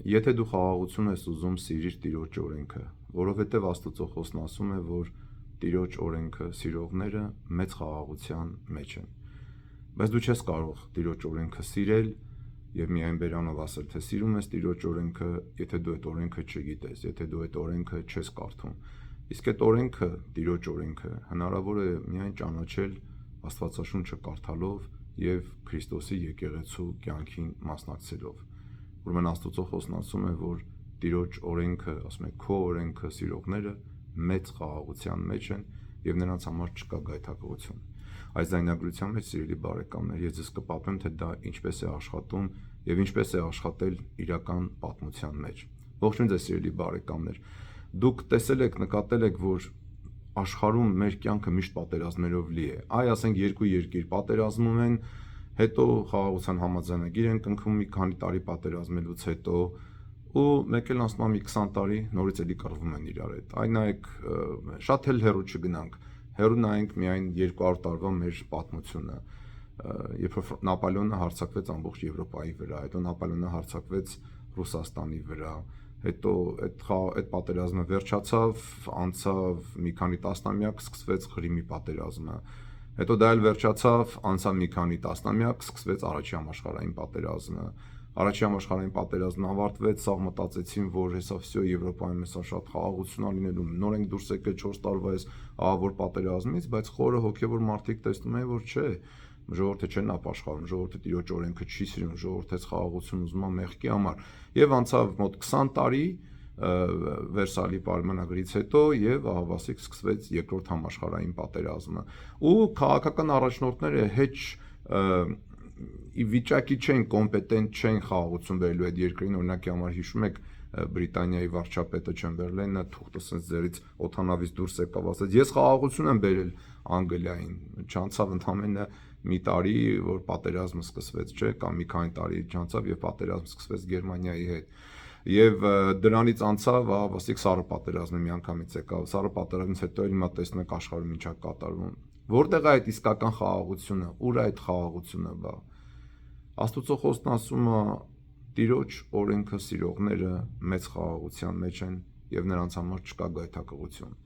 Եթե դու խաղաղություն ես ուզում, սիրիր Տիրոջ օրենքը, որովհետև Աստծո խոսքն ասում է, որ Տիրոջ օրենքը սիրողները մեծ խաղաղության մեջ են։ Բայց դու չես կարող Տիրոջ օրենքը սիրել եւ միայն բերանով ասել, թե սիրում ես Տիրոջ օրենքը, եթե դու այդ օրենքը չգիտես, եթե դու այդ օրենքը չես կարդում։ Իսկ այդ օրենքը, Տիրոջ օրենքը, հնարավոր է միայն ճանաչել Աստվածաշունչը կարդալով եւ Քրիստոսի եկեղեցու կյանքին մասնակցելով։ Ուրեմն Աստծո խոսքն ասում է, որ Տիրոջ օրենքը, ասում է, քո օրենքը սիրողները մեծ խաղաղության մեջ են եւ նրանց համար չկա գայթակղություն։ Այս ձայնագրության մեջ, սիրելի բարեկամներ, ես ձեզ կպատմեմ, թե դա ինչպես է աշխատում եւ ինչպես է աշխատել իրական պատմության մեջ։ Ողջույն ձեզ, սիրելի բարեկամներ։ Դուք տեսել եք, նկատել եք, որ աշխարհում մեր կյանքը միշտ պատերազմներով լի է։ Այ ասենք երկու երկիր պատերազմում են, հետո խաղաղության համաձայնագիր են կնքում մի քանի տարի պատերազմելուց հետո, ու մեկ էլ անցնում է մի 20 տարի, նորից էլի կռվում են իրար հետ։ Այ նայեք, շատ էլ հեռու չգնանք, հեռու նայենք միայն 200 տարվա մեր պատմությունը, երբ որ Նապոլեոնը հարձակվեց ամբողջ Եվրոպայի վրա, հետո Նապոլեոնը հարձակվեց Ռուսաստանի վրա, հետո այդ պատերազմը վերջացավ, անցավ մի քանի տասնամյակ, սկսվեց Ղրիմի պատերազմը, հետո դա էլ վերջացավ, անցավ մի քանի տասնամյակ, սկսվեց Առաջին համաշխարհային պատերազմը, Առաջին համաշխարհային պատերազմն ավարտվեց, սաղ մտածեցին, որ հեսա վсё Եվրոպայում հեսա շատ խաղաղություն ա լինելու, նոր ենք դուրս եկել 4 տարվա այս ահավոր պատերազմից, բայց խորը հոգևոր մարդիկ տեսնում են, որ չէ, ժողովուրդը չեն ապաշխարում, ժողովուրդը Տիրոջ օրենքը չի սիրում, ժողովուրդը խաղաղություն ուզում է մեղքի համար, եւ անցավ մոտ 20 տարի Վերսալի պայմանագրից հետո եւ ահավասիկ սկսվեց երկրորդ համաշխարհային պատերազմը, ու քաղաքական առաջնորդները հեչ ի վիճակի չեն, կոմպետենտ չեն խաղաղություն բերելու այդ երկրին, օրինակի համար հիշում եք Բրիտանիայի վարչապետը Չեմբերլենը թուղթը սենց ձերից օդանավից դուրս եկավ, ասաց ես խաղաղություն եմ բերել Անգլիային, չանցավ ընդամենը մի տարի, որ պատերազմը սկսվեց, չէ, կամ մի քանի տարի չանցավ եւ պատերազմը սկսվեց Գերմանիայի հետ։ Եվ դրանից անցավ ահավասիկ Սառը պատերազմը միանգամից եկավ, Սառը պատերազմից հետո էլ հիմա տեսնում եք աշխարհում ինչա կատարվում։ Որտեղ է այդ իսկական խաղաղությունը, ուր է այդ խաղաղությունը, բա։ Աստծո խոսքն ասում է Տիրոջ օրենքը սիրողները մեծ խաղաղության մեջ են եւ նրանց համար չկա գայթակղություն։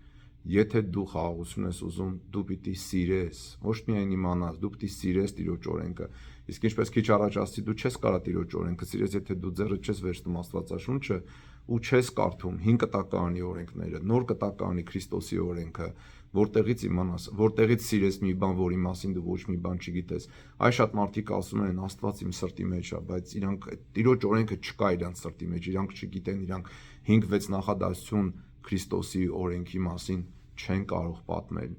Եթե դու խաղաղություն ես ուզում, դու պիտի սիրես, ոչ միայն իմանաս, դու պիտի սիրես Տիրոջ օրենքը։ Իսկ ինչպես քիչ առաջ ասացի, դու չես կարող Տիրոջ օրենքը սիրես, եթե դու ձեռը չես վերցնում Աստվածաշունչը ու չես կարդում 5 կտակարանի օրենքները, նոր կտակարանի Քրիստոսի օրենքը, որտեղից իմանաս, որտեղից սիրես մի բան, որի մասին դու ոչ մի բան չգիտես։ Այ շատ մարդիկ ասում են Աստված իմ սրտի մեջ է, բայց իրանք Տիրոջ օրենքը չկա իրանք սրտի մեջ, իրանք չգիտեն, իրանք 5-6 նախադասություն Քրիստոսի օրենքի մասին չեն կարող պատմել։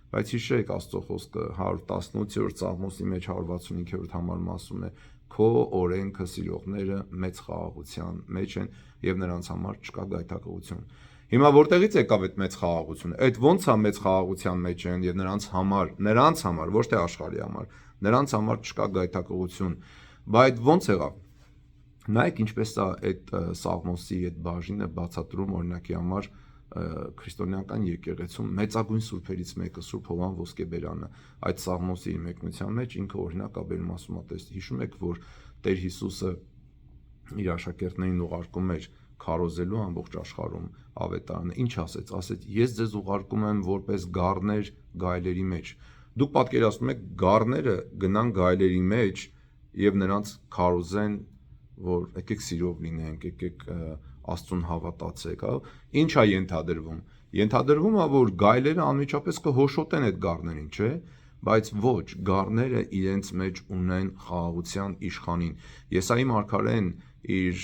Բայց հիշեք Աստծո խոսքը 118-րդ Սաղմոսի մեջ 165-րդ համարում ասում է. Քո օրենքը սիրողները մեծ խաղաղության մեջ են եւ նրանց համար չկա գայթակղություն։ Հիմա որտեղից եկավ այդ մեծ խաղաղությունը։ Այդ ո՞նց է մեծ խաղաղության մեջ են եւ նրանց համար, ոչ թե աշխարհի համար, նրանց համար չկա գայթակղություն։ Բայց ո՞նց եղավ։ Նայեք ինչպես է այդ Սաղմոսի այդ բաժինը բացատրում օրինակի համար քրիստոնեական եկեղեցում մեծագույն սուրբերից մեկը Սուրբ Հովան Ոսկեբերանը այդ Սաղմոսի մեկնության մեջ ինքը օրինակ է բերում, ասում է, տեսեք, հիշում եք, որ Տեր Հիսուսը իր աշակերտներին ուղարկում էր քարոզելու ամբողջ աշխարհում ավետարանը, ինչ ասեց, ես ձեզ ուղարկում եմ որպես գառներ գայլերի մեջ։ Դուք պատկերացնում եք գառները գնան գայլերի մեջ եւ նրանց քարոզեն, որ եկեք սիրով լինենք, եկեք Աստծուն հավատացեք, հա։ Ինչ է ենթադրվում։ Ենթադրվում է, որ գայլերը անմիջապես կհոշոտեն այդ գառներին, չէ՞։ Բայց ոչ, գառները իրենց մեջ ունեն խաղաղության իշխանին։ Եսայի մարգարեն իր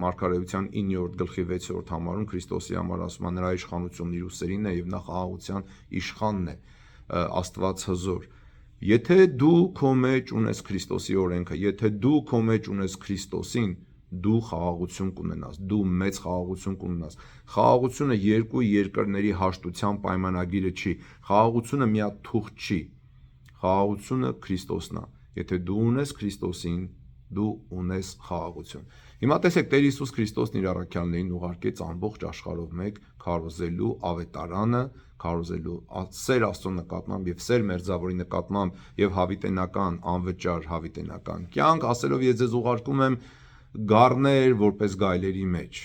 մարգարեության 9-րդ գլխի 6-րդ համարում Քրիստոսի համար ասում է նրա իշխանությունն իր ուսերին է եւ նա խաղաղության իշխանն է, Աստված հզոր։ Եթե դու քո մեջ ունես Քրիստոսի օրենքը, եթե դու քո մեջ ունես Քրիստոսին, դու խաղաղություն կունենաս, դու մեծ խաղաղություն կունենաս։ Խաղաղությունը երկու երկրների հաշտության պայմանագիրը չի, խաղաղությունը մի հատ թուղթ չի, խաղաղությունը Քրիստոսն է։ Եթե դու ունես Քրիստոսին, դու ունես խաղաղություն։ Հիմա տեսեք, Տեր Հիսուս Քրիստոսն իր առաքյալներին ուղարկեց ամբողջ աշխարհով մեկ քարոզելու ավետարանը, քարոզելու սեր Աստծո նկատմամբ եւ սեր մերձավորի նկատմամբ եւ հավիտենական, անվճար հավիտենական կյանք, ասելով ես ձեզ ուղարկում եմ գառներ որպես գայլերի մեջ։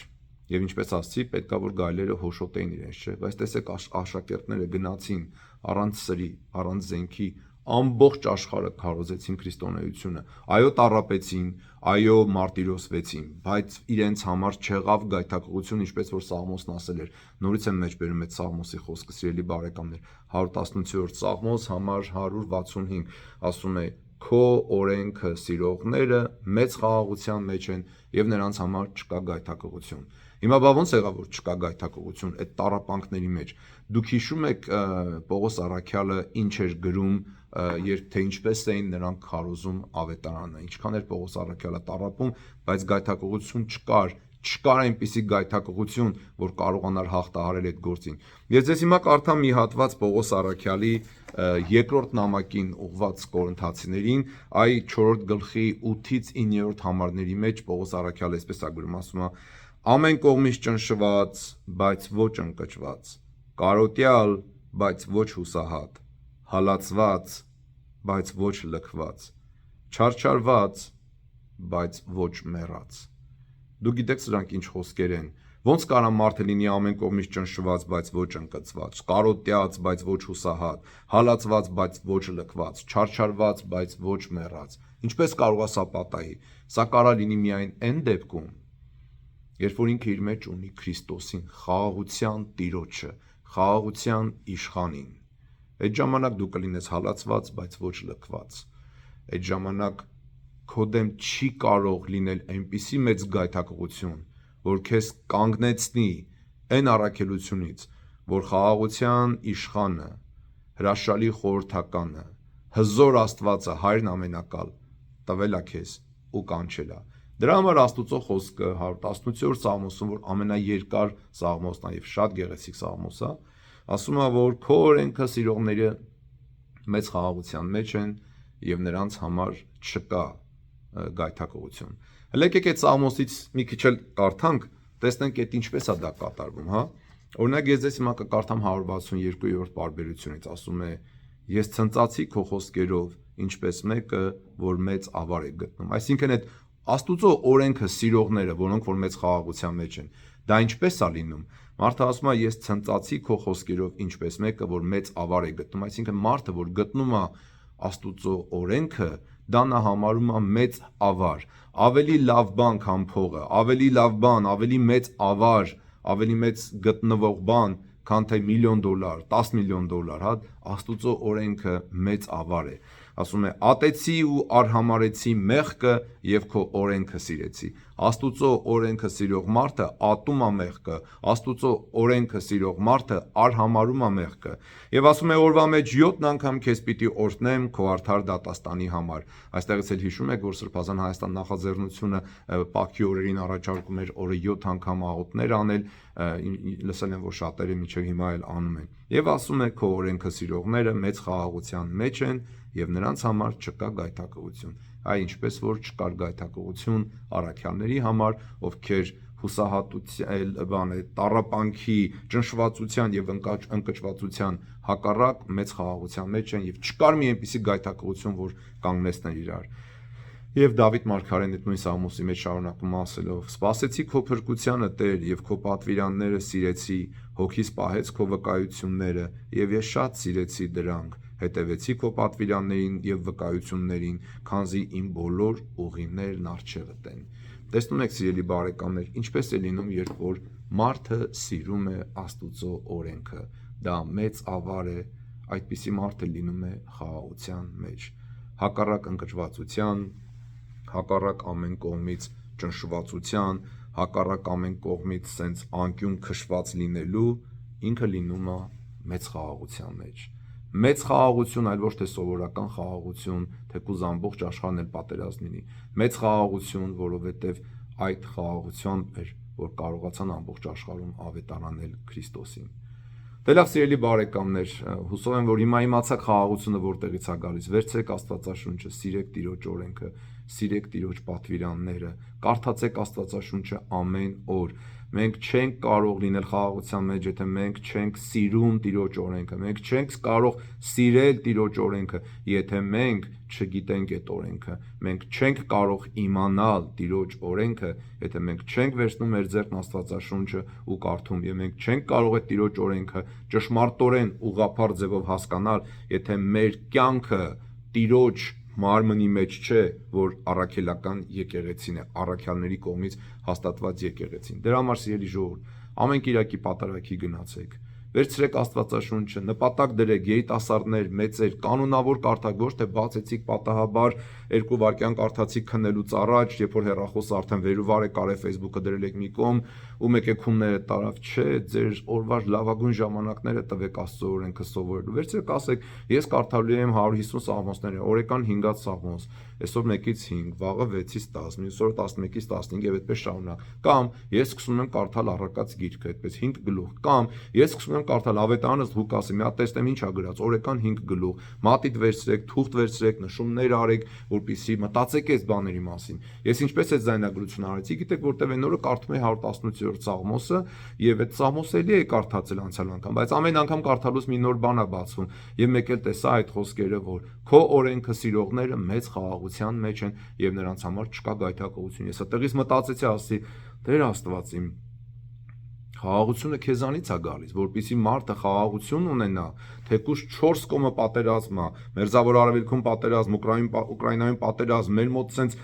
Եվ ինչպես ասացի, պետքա որ գայլերը հոշոտեին իրենց, չէ՞, բայց տեսեք աշակերտները գնացին առանց սրի, առանց զենքի, ամբողջ աշխարհը քարոզեցին քրիստոնեությունը, այո տառապեցին, այո մարտիրոսվեցին, բայց իրենց համար չեղավ գայթակղություն, ինչպես որ Սաղմոսն ասել էր։ Նորից եմ մեջբերում այդ Սաղմոսի խոսքը, սիրելի բարեկամներ, 118-րդ Սաղմոս, համար 165, ասում է. Քո օրենքը սիրողները մեծ խաղաղության մեջ են եւ նրանց համար չկա գայթակղություն։ Հիմա բա ոնց եղավ որ չկա գայթակղություն այդ տառապանքների մեջ։ Դուք հիշում եք Պողոս Առաքյալը ինչ էր գրում, երբ թե ինչպես էին նրանք քարոզում ավետարանը, ինչքան էր Պողոս Առաքյալը տառապում, բայց գայթակղություն չկար այնպիսի գայթակղություն, որ կարողանար հաղթահարել այդ գործին։ Ես ձեզ հիմա կարդամ մի հատված Պողոս Առաքյալի երկրորդ նամակին ուղված Կորինթացիներին, այ 4-րդ գլխի 8-ից 9-րդ համարների մեջ Պողոս Առաքյալը այսպես է գրում, ասում է. ամեն կողմից ճնշված, բայց ոչ ընկճված, կարոտյալ, բայց ոչ հուսահատ, հալածված, բայց ոչ լքված, չարչարված, բայց ոչ մեռած։ Դուք գիտեք սրանք ինչ խոսքեր են։ Ոնց կարա մարդը լինի ամեն կողմից ճնշված, բայց ոչ ընկճված, կարոտյաց, բայց ոչ հուսահատ, հալածված, բայց ոչ լքված, չարչարված, բայց ոչ մեռած։ Ինչպես կարող է սա պատահի։ Սա կարա լինի միայն այն դեպքում, երբ որ ինքը իր մեջ ունի Քրիստոսին, խաղաղության Տիրոջը, խաղաղության իշխանին։ Այդ ժամանակ դու կլինես հալածված, բայց ոչ լքված։ Այդ ժամանակ քո դեմ չի կարող լինել այնպիսի մեծ գայթակղություն, որ քեզ կանգնեցնի այն առաքելությունից, որ խաղաղության իշխանը, հրաշալի խորհրդականը, հզոր Աստվածը, Հայրն ամենակալ տվել է քեզ ու կանչել է։ Դրա համար Աստուծո խոսքը 118-րդ Սաղմոսում, որ ամենաերկար Սաղմոսն է եւ շատ գեղեցիկ Սաղմոս է, ասում է, որ քո օրենքը սիրողները մեծ խաղաղության մեջ են եւ նրանց համար չկա գայթակղություն։ Հələ եկեք այդ Սաղմոսից մի քիչ էլ կարդանք, տեսնենք այդ ինչպես է դա կատարվում, հա։ Օրինակ ես ձեզ հիմա կկարդամ 162-րդ պարբերությունից, ասում է. Ես ցնծացի քո խոսքերով, ինչպես մեկը, որ մեծ ավար է գտնում։ Այսինքն այդ Աստուծո օրենքը սիրողները, որոնք որ մեծ խաղաղության մեջ են, դա ինչպես է լինում։ Մարդը ասում է, ես ցնծացի քո խոսքերով, ինչպես մեկը, որ մեծ ավար է գտնում։ Այսինքն մարդը, որ գտնում է Աստուծո օրենքը, դա նա համարում է մեծ ավար, ավելի լավ բան, քան փողը, ավելի լավ բան, ավելի մեծ ավար, ավելի մեծ գտնվող բան, քան թե $1 միլիոն, $10 միլիոն, հա, Աստուծո օրենքը մեծ ավար է։ Ասում է. ատեցի ու արհամարեցի մեղքը եւ քո օրենքը սիրեցի։ Աստուծո օրենքը սիրող մարդը ատում է մեղքը, Աստուծո օրենքը սիրող մարդը արհամարում է մեղքը։ Եվ ասում է օրվա մեջ 7 անգամ քեզ պիտի օրհնեմ քո արդար դատաստանի համար։ Այստեղից էլ հիշում եք, որ Սրբազան Հայաստան նախաձեռնությունը Պակի օրերին առաջարկում էր օրը 7 անգամ աղոթներ անել, լսել եմ, որ շատերը մինչև հիմա էլ անում են։ Եվ ասում է քո օրենքը սիրողները մեծ խաղաղության մեջ են եւ նրանց համար չկա գայթակղություն։ Այ ինչպես որ չկար գայթակղություն առաքյալների համար, ովքեր հուսահատության, տառապանքի, ճնշվածության եւ ընկճվածության հակառակ մեծ խաղաղության մեջ են եւ չկար մի այնպիսի գայթակղություն, որ կանգնեցներ իրար։ Եվ Դավիթ մարգարեն այդ նույն Սաղմոսի մեջ շարունակում ասելով. Սպասեցի քո փրկությանը, Տեր, եւ քո պատվիրանները սիրեցի, հոգիս պահեց քո վկայությունները, եւ ես շատ սիրեցի դրանք, հետևեցի քո պատվիրաններին եւ վկայություններին, քանզի իմ բոլոր ուղիներն առջևդ են։ Տեսնում եք, սիրելի բարեկամներ, ինչպես է լինում, երբ որ մարդը սիրում է Աստուծո օրենքը, դա մեծ ավար է, այդպիսի մարդը լինում է խաղաղության մեջ, հակառակ ընկճվածության, հակառակ ամեն կողմից ճնշվածության, հակառակ ամեն կողմից սենց անկյուն քշված լինելու, ինքը լինում է մեծ խաղաղության մեջ։ Մեծ խաղաղություն, այլ ոչ թե սովորական խաղաղություն, թեկուզ ամբողջ աշխարհն էլ պատերազմ լինի։ Մեծ խաղաղություն, որովհետև այդ խաղաղությամբ էր, որ կարողացան ամբողջ աշխարհում ավետարանել Քրիստոսին։ Դե լավ, սիրելի բարեկամներ, հուսով եմ, որ հիմա իմացաք խաղաղությունը որտեղից է գալիս։ Վերցրեք Աստվածաշունչը, սիրեք Տիրոջ օրենքը, սիրեք Տիրոջ պատվիրանները, կարդացեք Աստվածաշունչը ամեն օր։ Մենք չենք կարող լինել խաղաղության մեջ, եթե մենք չենք սիրում Տիրոջ օրենքը, մենք չենք կարող սիրել Տիրոջ օրենքը, եթե մենք չգիտենք այդ օրենքը, մենք չենք կարող իմանալ Տիրոջ օրենքը, եթե մենք չենք վերցնում մեր ձեռքն Աստվածաշունչը ու կարդում, եւ մենք չենք կարող այդ Տիրոջ օրենքը ճշմարտորեն ուղղափառ ձևով հասկանալ, եթե մեր կյանքը Տիրոջ մարմնի մեջ չէ, որ առաքելական եկեղեցին է, առաքյալների կողմից հաստատված եկեղեցին։ Դրա համար սիրելի ժողովուրդ, ամեն Կիրակի պատարագի գնացեք, վերցրեք Աստվածաշունչը, նպատակ դրեք, երիտասարդներ, մեծեր, կանոնավոր կարդաք, ոչ թե բացեցիք պատահաբար 2 վայրկյան կարդացիք քնելուց առաջ, երբ որ հեռախոսը արդեն վերուվար եք արել, Facebook-ը դրել եք մի կողմ ու մեկեքումները տարավ, չէ, ձեր օրվա լավագույն ժամանակները տվեք Աստծո օրենքը սովորելու։ Վերցրեք ասեք, ես կարդալու եմ 150 սաղմոսները, օրական 5-ած սաղմոս, այսօր 1-ից 5, վաղը 6-ից 10, մյուս օրը 11-ից 15 եւ այդպես շարունակ։ Կամ ես սկսում եմ կարդալ առակաց գիրքը, այդպես 5 գլուխ, կամ ես սկսում եմ կարդալ Ավետարանս Ղուկասի, մի հատ տեսնեմ ինչ ա գրած, օրական 5 գլուխ, մատիտ վերցրեք, թուղթ վերցրեք, նշումներ արեք, որպեսզի մտածեք այս բաների մասին։ Ես ինչպես այդ զայնագրությունը արեցի, գիտեք, որտեվ այն օրը կարդում էի 118-րդ սաղմոսը եւ այդ սաղմոսը էլի էի կարդացել անցյալ անգամ, բայց ամեն անգամ կարդալուց մի նոր բան ա բացվում եւ մեկ էլ տեսա այդ խոսքերը, որ քո օրենքը սիրողները մեծ խաղաղության մեջ են եւ նրանց համար չկա գայթակղություն։ Ես այդտեղից մտածեցի, ասի, Տեր Աստված իմ խաղաղությունը քեզանից է գալիս, որպեսզի մարդը խաղաղություն ունենա, թեկուզ 4 կողմը պատերազմ է, Մերձավոր Արևելքում պատերազմ, Ուկրաինայում պատերազմ, մեր մոտ sense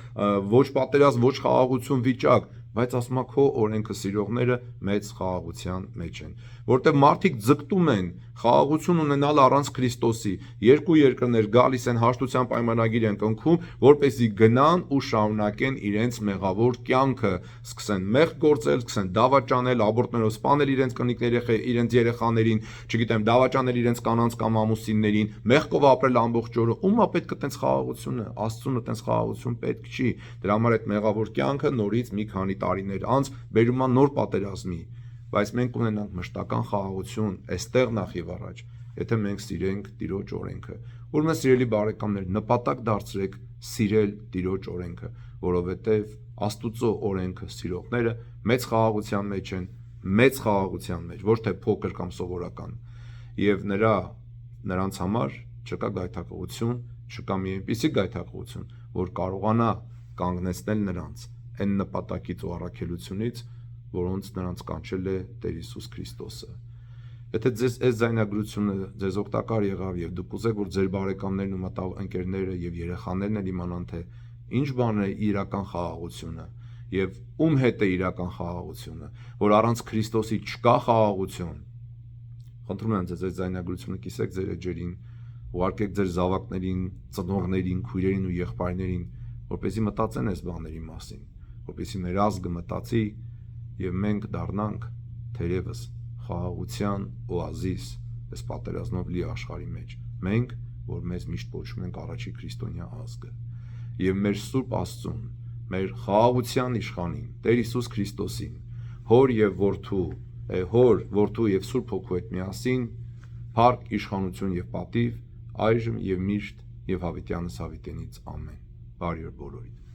ոչ պատերազմ, ոչ խաղաղություն վիճակ, բայց ասում է քո օրենքը սիրողները մեծ խաղաղության մեջ են, որտեղ մարդիկ ձգտում են խաղաղություն ունենալ առանց Քրիստոսի, երկու երկրներ գալիս են հաշտության պայմանագիր են կնքում, որպեսզի գնան ու շարունակեն իրենց մեղավոր կյանքը, սկսեն մեղք գործել, սկսեն դավաճանել, աբորտներով սպանել իրենց կնիկներ, իրենց երեխաներին, չգիտեմ, դավաճանել իրենց կանանց կամ ամուսիններին, մեղքով ապրել ամբողջ օրը, ում է պետք է տենց խաղաղությունը, Աստծուն տենց խաղաղություն պետք չի, դրա համար այդ մեղավոր կյանքը նորից մի քանի տարիներ անց բերում է նոր պատերազմի, բայց մենք ունենանք մշտական խաղաղություն այստեղ նախ եւ առաջ, եթե մենք սիրենք Տիրոջ օրենքը, ուրեմն սիրելի բարեկամներ, նպատակ դարձրեք սիրել Տիրոջ օրենքը, որովհետեւ Աստուծո օրենքը սիրողները մեծ խաղաղության մեջ են, մեծ խաղաղության մեջ, ոչ թե փոքր կամ սովորական, եւ նրանց համար չկա գայթակղություն, չկա մի այնպիսի գայթակղություն, որ կարողանա կանգնեցնել նրանց այն նպատակից ու առաքելությունից, որոնց նրանց կանչել է Տեր Հիսուս Քրիստոսը։ Եթե ձեզ այս զայնագրությունը ձեզ օգտակար եղավ եւ դուք ուզեք, որ ձեր բարեկամներն ու մտավ ընկերները եւ երեխաներն էլ իմանան, թե ինչ բան է իրական խաղաղությունը եւ ում հետ է իրական խաղաղությունը, որ առանց Քրիստոսի չկա խաղաղություն, խնդրում եմ ձեզ այս զայնագրությունը կիսեք ձեր էջերին, ուղարկեք ձեր զավակներին, ծնողներին, քույրերին ու եղբայրներին, որպեսզի մտածեն այս բաների մասին, որպեսզի մեր ազգը մտածի եւ մենք դառնանք թերևս խաղաղության օազիս այս պատերազմով լի աշխարհի մեջ, մենք, որ մեզ միշտ կոչում ենք առաջի քրիստոնյա ազգը, եւ մեր Սուրբ Աստծուն, մեր խաղաղության իշխանին, Տեր Հիսուս Քրիստոսին, Հոր եւ Որդու եւ Սուրբ Հոգու հետ միասին, փառք, իշխանություն եւ պատիվ, այժմ եւ միշտ եւ հավիտյանս հավիտենից ամեն։ Բարի օր բոլորին։